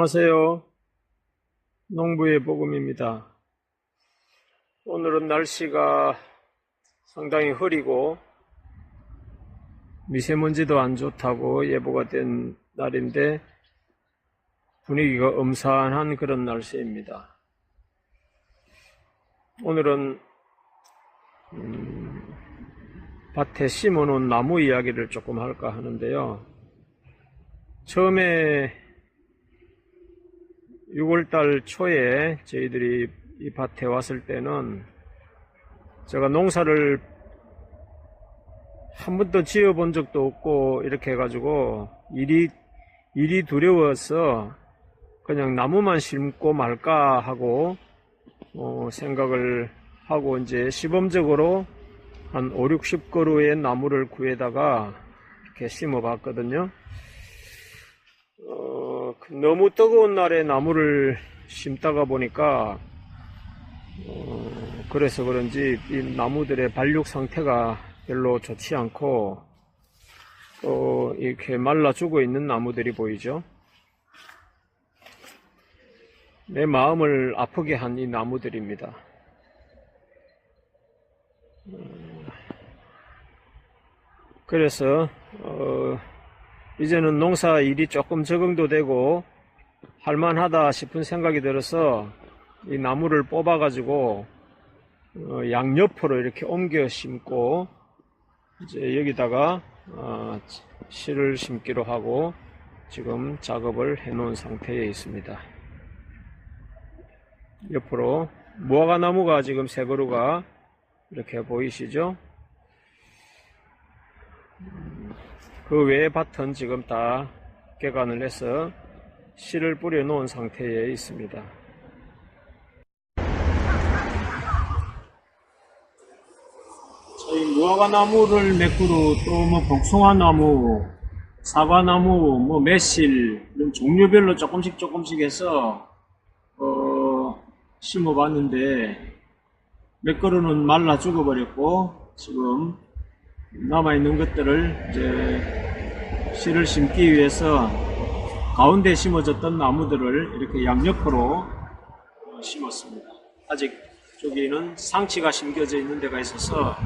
안녕하세요. 농부의 복음입니다. 오늘은 날씨가 상당히 흐리고 미세먼지도 안 좋다고 예보가 된 날인데 분위기가 음산한 그런 날씨입니다. 오늘은 밭에 심어놓은 나무 이야기를 조금 할까 하는데요. 처음에 6월달 초에 저희들이 이 밭에 왔을 때는 제가 농사를 한 번도 지어 본 적도 없고 이렇게 해가지고 일이 두려워서 그냥 나무만 심고 말까 하고 생각을 하고 이제 시범적으로 한 5, 60그루의 나무를 구해다가 이렇게 심어 봤거든요. 너무 뜨거운 날에 나무를 심다가 보니까 그래서 그런지 이 나무들의 발육 상태가 별로 좋지 않고 또 이렇게 말라 죽어 있는 나무들이 보이죠. 내 마음을 아프게 한 이 나무들입니다. 그래서 이제는 농사 일이 조금 적응도 되고 할만하다 싶은 생각이 들어서 이 나무를 뽑아 가지고 양옆으로 이렇게 옮겨 심고 이제 여기다가 씨를 심기로 하고 지금 작업을 해 놓은 상태에 있습니다. 옆으로 무화과 나무가 지금 세 그루가 이렇게 보이시죠? 그 외의 밭은 지금 다 개간을 해서 씨를 뿌려 놓은 상태에 있습니다. 저희 무화과 나무를 몇 그루, 또 뭐 복숭아 나무, 사과 나무, 뭐 매실 이런 종류별로 조금씩 해서 심어 봤는데 몇 그루는 말라 죽어버렸고 지금 남아있는 것들을 이제 씨를 심기 위해서 가운데 심어졌던 나무들을 이렇게 양옆으로 심었습니다. 아직 저기는 상치가 심겨져 있는 데가 있어서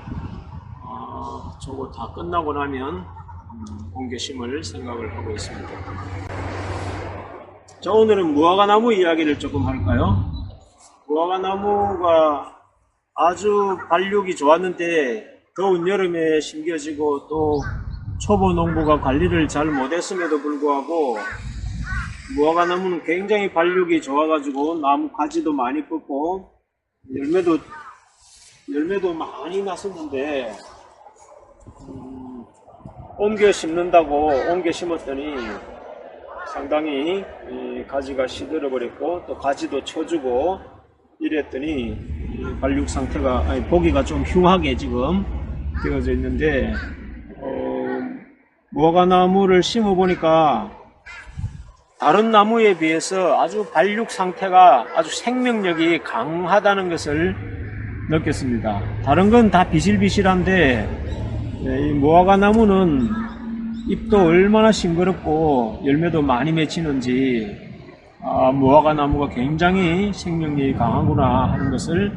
저거 다 끝나고 나면 옮겨 심을 생각을 하고 있습니다. 자, 오늘은 무화과 나무 이야기를 조금 할까요? 무화과 나무가 아주 발육이 좋았는데 더운 여름에 심겨지고 또 초보 농부가 관리를 잘 못했음에도 불구하고 무화과 나무는 굉장히 발육이 좋아가지고 나무 가지도 많이 뻗고 열매도 많이 났었는데 옮겨 심는다고 옮겨 심었더니 상당히 가지가 시들어 버렸고 또 가지도 쳐주고 이랬더니 발육 상태가 보기가 좀 흉하게 지금 되어져 있는데 무화과 나무를 심어 보니까 다른 나무에 비해서 아주 발육 상태가 아주 생명력이 강하다는 것을 느꼈습니다. 다른 건 다 비실비실한데 이 무화과 나무는 잎도 얼마나 싱그럽고 열매도 많이 맺히는지 무화과 나무가 굉장히 생명력이 강하구나 하는 것을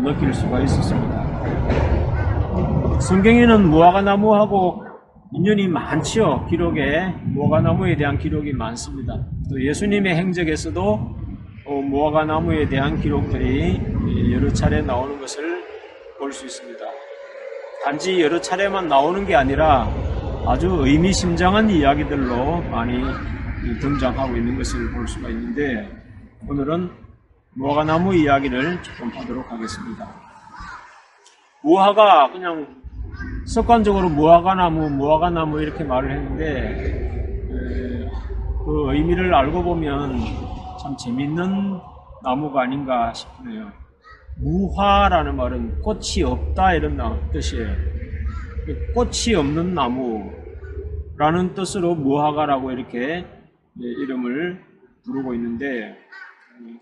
느낄 수가 있었습니다. 성경에는 무화과 나무하고 인연이 많지요. 기록에 무화과 나무에 대한 기록이 많습니다. 또 예수님의 행적에서도 무화과 나무에 대한 기록들이 여러 차례 나오는 것을 볼 수 있습니다. 단지 여러 차례만 나오는 게 아니라 아주 의미심장한 이야기들로 많이 등장하고 있는 것을 볼 수가 있는데 오늘은 무화과 나무 이야기를 조금 하도록 하겠습니다. 무화과 그냥 습관적으로 무화과 나무 이렇게 말을 했는데 그 의미를 알고 보면 참 재밌는 나무가 아닌가 싶네요. 무화라는 말은 꽃이 없다 이런 뜻이에요. 꽃이 없는 나무라는 뜻으로 무화과라고 이렇게 이름을 부르고 있는데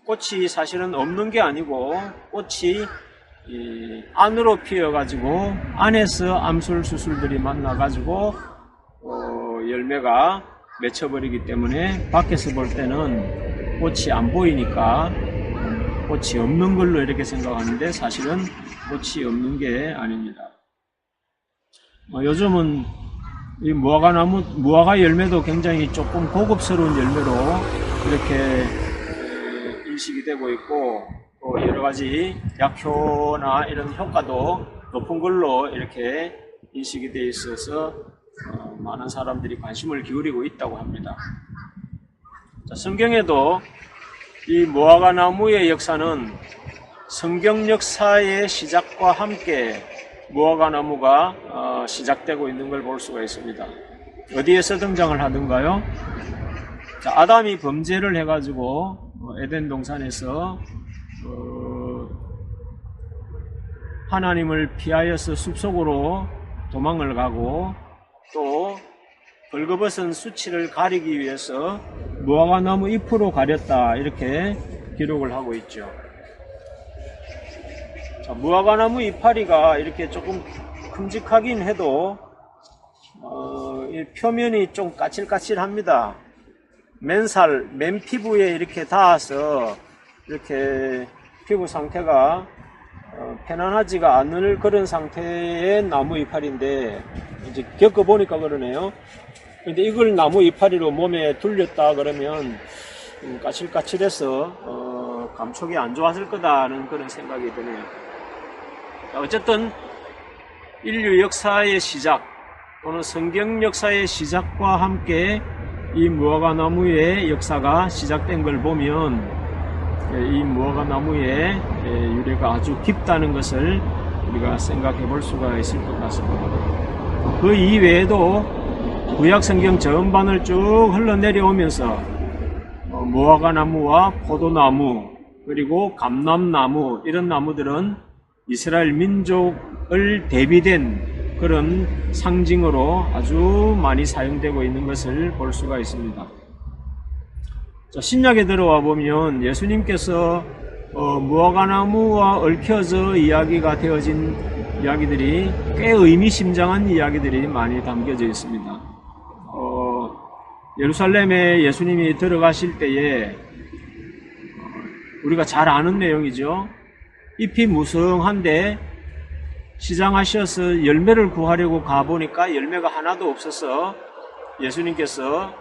꽃이 사실은 없는 게 아니고 꽃이 안으로 피어가지고 안에서 암술수술들이 만나가지고 열매가 맺혀버리기 때문에 밖에서 볼 때는 꽃이 안 보이니까 꽃이 없는 걸로 이렇게 생각하는데 사실은 꽃이 없는 게 아닙니다. 요즘은 이 무화과 열매도 굉장히 조금 고급스러운 열매로 이렇게 인식이 되고 있고, 또 여러 가지 약효나 이런 효과도 높은 걸로 이렇게 인식이 되어 있어서 많은 사람들이 관심을 기울이고 있다고 합니다. 자, 성경에도 이 무화과 나무의 역사는 성경 역사의 시작과 함께 무화과 나무가 시작되고 있는 걸 볼 수가 있습니다. 어디에서 등장을 하던가요? 자, 아담이 범죄를 해가지고 에덴 동산에서 하나님을 피하여서 숲속으로 도망을 가고, 또 벌거벗은 수치를 가리기 위해서 무화과 나무 잎으로 가렸다, 이렇게 기록을 하고 있죠. 자, 무화과 나무 이파리가 이렇게 조금 큼직하긴 해도 이 표면이 좀 까칠까칠합니다. 맨 피부에 이렇게 닿아서 이렇게 피부 상태가 편안하지가 않을 그런 상태의 나무 이파리인데, 이제 겪어보니까 그러네요. 근데 이걸 나무 이파리로 몸에 둘렸다 그러면 까칠까칠해서 감촉이 안 좋았을 거다는 그런 생각이 드네요. 어쨌든 인류 역사의 시작, 또는 성경 역사의 시작과 함께 이 무화과 나무의 역사가 시작된 걸 보면 이 무화과 나무의 유래가 아주 깊다는 것을 우리가 생각해 볼 수가 있을 것 같습니다. 그 이외에도 구약 성경 전반을 쭉 흘러내려오면서 무화과 나무와 포도나무, 그리고 감람나무, 이런 나무들은 이스라엘 민족을 대비된 그런 상징으로 아주 많이 사용되고 있는 것을 볼 수가 있습니다. 자, 신약에 들어와 보면 예수님께서 무화과 나무와 얽혀져 이야기가 되어진 이야기들이 꽤 의미심장한 이야기들이 많이 담겨져 있습니다. 예루살렘에 예수님이 들어가실 때에 우리가 잘 아는 내용이죠. 잎이 무성한데 시장하셔서 열매를 구하려고 가보니까 열매가 하나도 없어서 예수님께서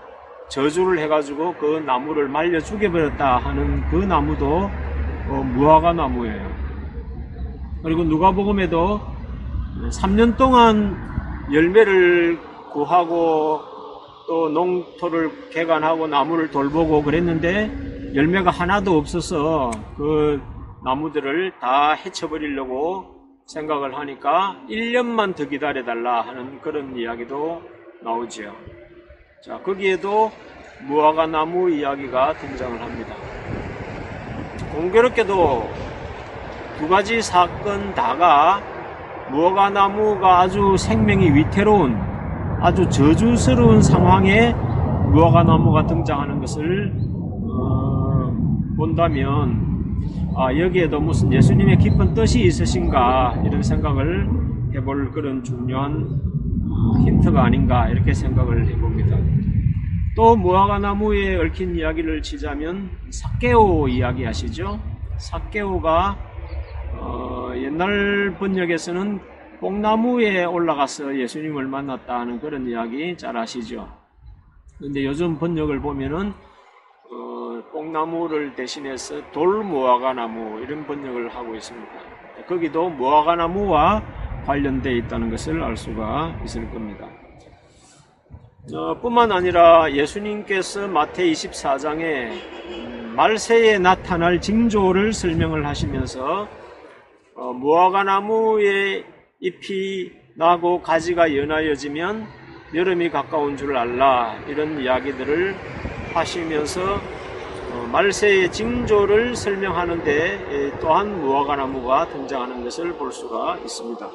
저주를 해가지고 그 나무를 말려 죽여버렸다 하는 그 나무도 무화과 나무예요. 그리고 누가복음에도 3년 동안 열매를 구하고 또 농토를 개간하고 나무를 돌보고 그랬는데 열매가 하나도 없어서 그 나무들을 다 해쳐버리려고 생각을 하니까 1년만 더 기다려달라 하는 그런 이야기도 나오죠. 자, 거기에도 무화과 나무 이야기가 등장을 합니다. 공교롭게도 두 가지 사건 다가 무화과 나무가 아주 생명이 위태로운, 아주 저주스러운 상황에 무화과 나무가 등장하는 것을 본다면 여기에도 무슨 예수님의 깊은 뜻이 있으신가, 이런 생각을 해볼 그런 중요한 힌트가 아닌가, 이렇게 생각을 해봅니다. 또 무화과 나무에 얽힌 이야기를 치자면 삭개오 이야기 아시죠? 삭개오가 옛날 번역에서는 뽕나무에 올라가서 예수님을 만났다는 그런 이야기 잘 아시죠? 근데 요즘 번역을 보면은 뽕나무를 대신해서 돌무화과 나무, 이런 번역을 하고 있습니다. 거기도 무화과 나무와 관련되어 있다는 것을 알 수가 있을 겁니다. 뿐만 아니라 예수님께서 마태 24장에 말세에 나타날 징조를 설명을 하시면서 무화과 나무의 잎이 나고 가지가 연하여지면 여름이 가까운 줄 알라, 이런 이야기들을 하시면서 말세의 징조를 설명하는데 또한 무화과 나무가 등장하는 것을 볼 수가 있습니다.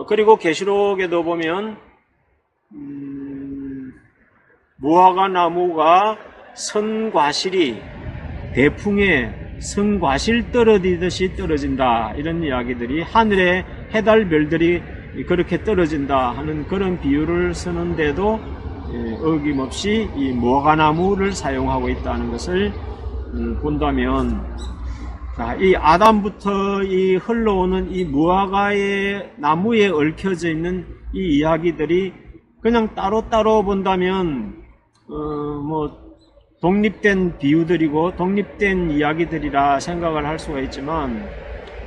그리고 계시록에도 보면 무화과 나무가 선과실이 대풍에 선과실 떨어지듯이 떨어진다, 이런 이야기들이, 하늘의 해달 별들이 그렇게 떨어진다 하는 그런 비유를 쓰는데도 어김없이 이 무화과나무를 사용하고 있다는 것을 본다면, 자, 이 아담부터 이 흘러오는 이 무화과의 나무에 얽혀져 있는 이 이야기들이 그냥 따로따로 본다면 독립된 비유들이고 독립된 이야기들이라 생각을 할 수가 있지만,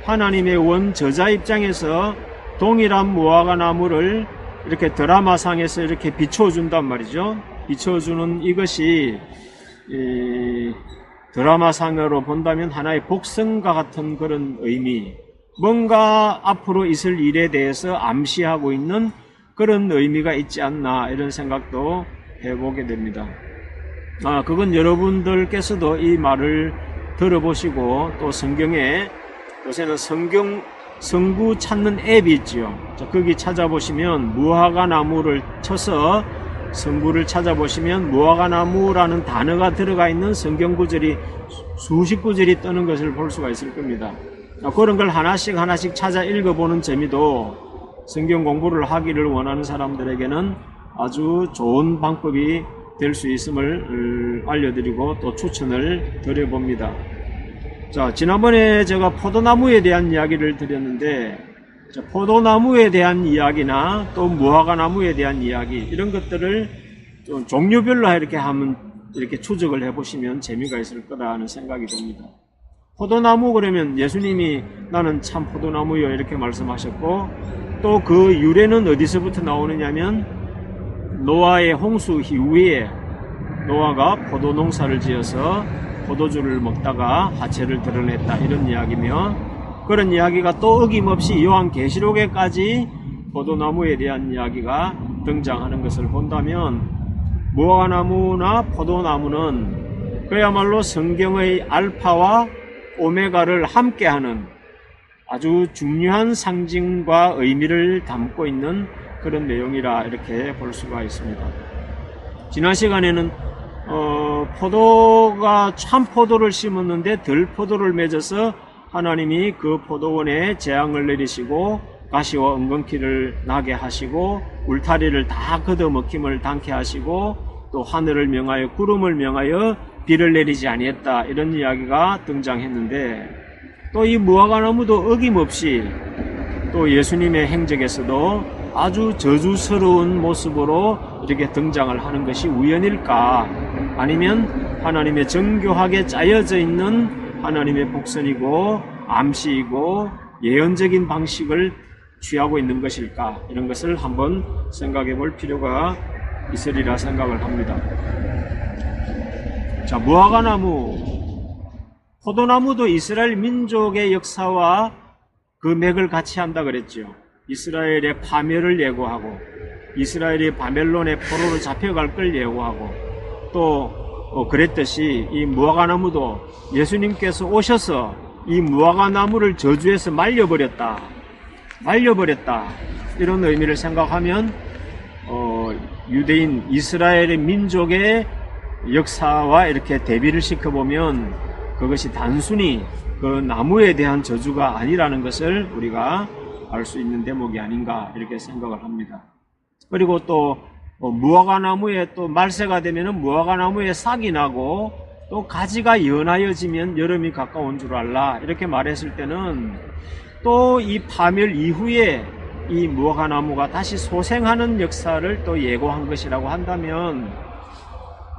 하나님의 원저자 입장에서 동일한 무화과 나무를 이렇게 드라마상에서 이렇게 비춰준단 말이죠. 비춰주는 이것이 드라마상으로 본다면 하나의 복선과 같은 그런 의미, 뭔가 앞으로 있을 일에 대해서 암시하고 있는 그런 의미가 있지 않나, 이런 생각도 해보게 됩니다. 그건 여러분들께서도 이 말을 들어보시고, 또 성경에 요새는 성구 찾는 앱이 있지요. 거기 찾아보시면 무화과 나무를 쳐서 성구를 찾아보시면 무화과 나무라는 단어가 들어가 있는 성경 구절이 수십 구절이 뜨는 것을 볼 수가 있을 겁니다. 그런 걸 하나씩 찾아 읽어보는 재미도 성경 공부를 하기를 원하는 사람들에게는 아주 좋은 방법이 될 수 있음을 알려드리고 또 추천을 드려봅니다. 자, 지난번에 제가 포도나무에 대한 이야기를 드렸는데, 포도나무에 대한 이야기나 또 무화과나무에 대한 이야기, 이런 것들을 좀 종류별로 이렇게 하면 이렇게 추적을 해보시면 재미가 있을 거라는 생각이 듭니다. 포도나무 그러면 예수님이 나는 참 포도나무요 이렇게 말씀하셨고, 또 그 유래는 어디서부터 나오느냐면 노아의 홍수 이후에 노아가 포도 농사를 지어서 포도주를 먹다가 하체를 드러냈다, 이런 이야기며, 그런 이야기가 또 어김없이 요한계시록에까지 포도나무에 대한 이야기가 등장하는 것을 본다면, 무화과나무나 포도나무는 그야말로 성경의 알파와 오메가를 함께하는 아주 중요한 상징과 의미를 담고 있는 그런 내용이라 이렇게 볼 수가 있습니다. 지난 시간에는 포도가 참 포도를 심었는데 덜 포도를 맺어서 하나님이 그 포도원에 재앙을 내리시고 가시와 엉겅퀴를 나게 하시고 울타리를 다 걷어먹힘을 당케 하시고 또 하늘을 명하여 구름을 명하여 비를 내리지 아니했다, 이런 이야기가 등장했는데, 또 이 무화과나무도 어김없이 또 예수님의 행적에서도 아주 저주스러운 모습으로 이렇게 등장을 하는 것이 우연일까? 아니면 하나님의 정교하게 짜여져 있는 하나님의 복선이고 암시이고 예언적인 방식을 취하고 있는 것일까? 이런 것을 한번 생각해 볼 필요가 있으리라 생각을 합니다. 자, 무화과나무, 포도나무도 이스라엘 민족의 역사와 그 맥을 같이 한다 그랬죠. 이스라엘의 파멸을 예고하고 이스라엘이 바벨론의 포로로 잡혀갈 걸 예고하고, 또 그랬듯이 이 무화과나무도 예수님께서 오셔서 이 무화과나무를 저주해서 말려버렸다, 이런 의미를 생각하면 유대인 이스라엘의 민족의 역사와 이렇게 대비를 시켜보면 그것이 단순히 그 나무에 대한 저주가 아니라는 것을 우리가 알 수 있는 대목이 아닌가, 이렇게 생각을 합니다. 그리고 또 무화과나무에 또 말세가 되면은 무화과나무에 싹이 나고 또 가지가 연하여지면 여름이 가까운 줄 알라, 이렇게 말했을 때는 또 이 파멸 이후에 이 무화과나무가 다시 소생하는 역사를 또 예고한 것이라고 한다면,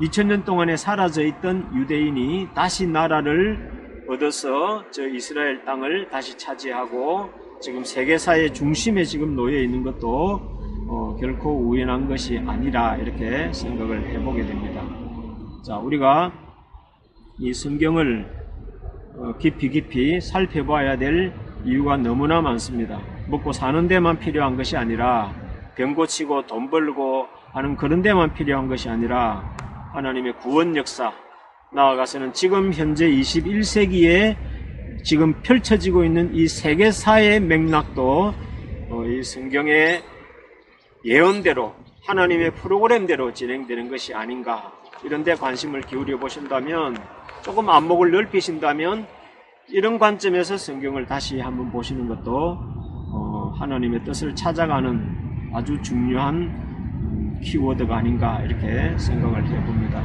2000년 동안에 사라져 있던 유대인이 다시 나라를 얻어서 저 이스라엘 땅을 다시 차지하고 지금 세계사의 중심에 지금 놓여 있는 것도 결코 우연한 것이 아니라, 이렇게 생각을 해보게 됩니다. 자, 우리가 이 성경을 깊이 살펴봐야 될 이유가 너무나 많습니다. 먹고 사는 데만 필요한 것이 아니라, 병 고치고 돈 벌고 하는 그런 데만 필요한 것이 아니라, 하나님의 구원 역사, 나아가서는 지금 현재 21세기에 지금 펼쳐지고 있는 이 세계사의 맥락도 이 성경의 예언대로, 하나님의 프로그램대로 진행되는 것이 아닌가, 이런 데 관심을 기울여 보신다면, 조금 안목을 넓히신다면 이런 관점에서 성경을 다시 한번 보시는 것도 하나님의 뜻을 찾아가는 아주 중요한 키워드가 아닌가 이렇게 생각을 해봅니다.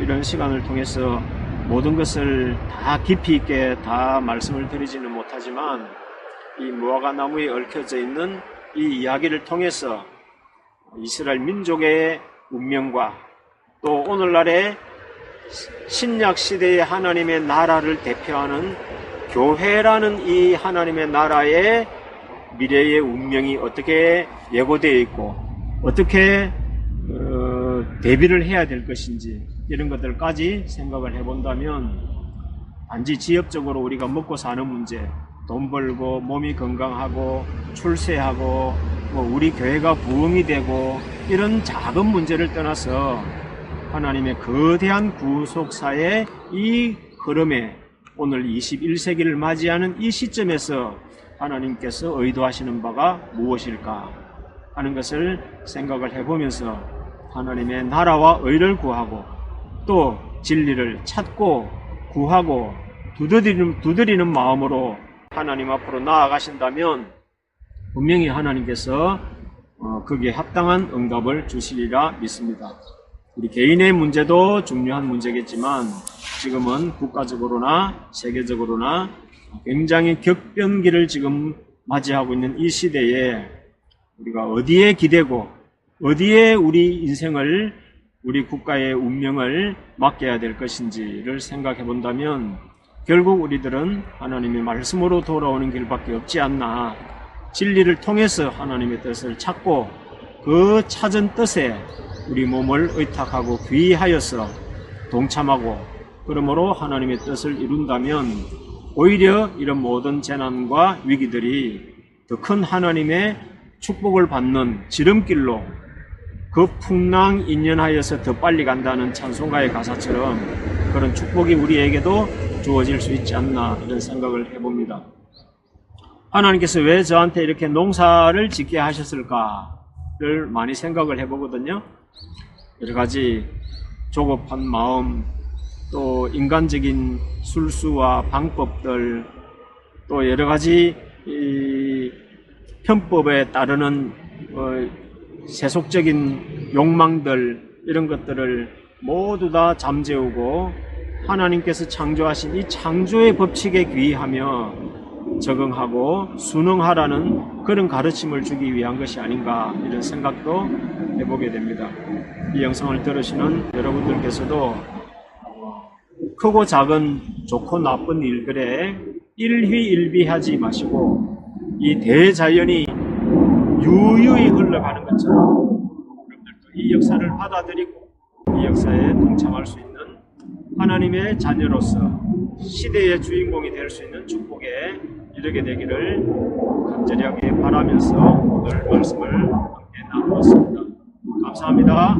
이런 시간을 통해서 모든 것을 다 깊이 있게 다 말씀을 드리지는 못하지만 이 무화과 나무에 얽혀져 있는 이 이야기를 통해서 이스라엘 민족의 운명과 또 오늘날의 신약 시대의 하나님의 나라를 대표하는 교회라는 이 하나님의 나라의 미래의 운명이 어떻게 예고되어 있고 어떻게 대비를 해야 될 것인지 이런 것들까지 생각을 해본다면 단지 지역적으로 우리가 먹고 사는 문제, 돈 벌고 몸이 건강하고 출세하고 우리 교회가 부흥이 되고 이런 작은 문제를 떠나서 하나님의 거대한 구속사의 이 흐름에 오늘 21세기를 맞이하는 이 시점에서 하나님께서 의도하시는 바가 무엇일까 하는 것을 생각을 해보면서 하나님의 나라와 의를 구하고 또 진리를 찾고 구하고 두드리는 마음으로 하나님 앞으로 나아가신다면 분명히 하나님께서 거기에 합당한 응답을 주시리라 믿습니다. 우리 개인의 문제도 중요한 문제겠지만 지금은 국가적으로나 세계적으로나 굉장히 격변기를 지금 맞이하고 있는 이 시대에 우리가 어디에 기대고 어디에 우리 인생을 우리 국가의 운명을 맡겨야 될 것인지를 생각해 본다면 결국 우리들은 하나님의 말씀으로 돌아오는 길밖에 없지 않나. 진리를 통해서 하나님의 뜻을 찾고 그 찾은 뜻에 우리 몸을 의탁하고 귀의하여서 동참하고 그러므로 하나님의 뜻을 이룬다면 오히려 이런 모든 재난과 위기들이 더 큰 하나님의 축복을 받는 지름길로 그 풍랑 인연하여서 더 빨리 간다는 찬송가의 가사처럼 그런 축복이 우리에게도 주어질 수 있지 않나 이런 생각을 해봅니다. 하나님께서 왜 저한테 이렇게 농사를 짓게 하셨을까를 많이 생각을 해보거든요. 여러 가지 조급한 마음, 또 인간적인 술수와 방법들, 또 여러 가지 이 편법에 따르는 세속적인 욕망들 이런 것들을 모두 다 잠재우고 하나님께서 창조하신 이 창조의 법칙에 귀의하며 적응하고 순응하라는 그런 가르침을 주기 위한 것이 아닌가 이런 생각도 해보게 됩니다. 이 영상을 들으시는 여러분들께서도 크고 작은 좋고 나쁜 일들에 일희일비하지 마시고 이 대자연이 유유히 흘러가는 것처럼 여러분들도 이 역사를 받아들이고 이 역사에 동참할 수 있는 하나님의 자녀로서 시대의 주인공이 될 수 있는 축복에 이르게 되기를 간절하게 바라면서 오늘 말씀을 함께 나누었습니다. 감사합니다.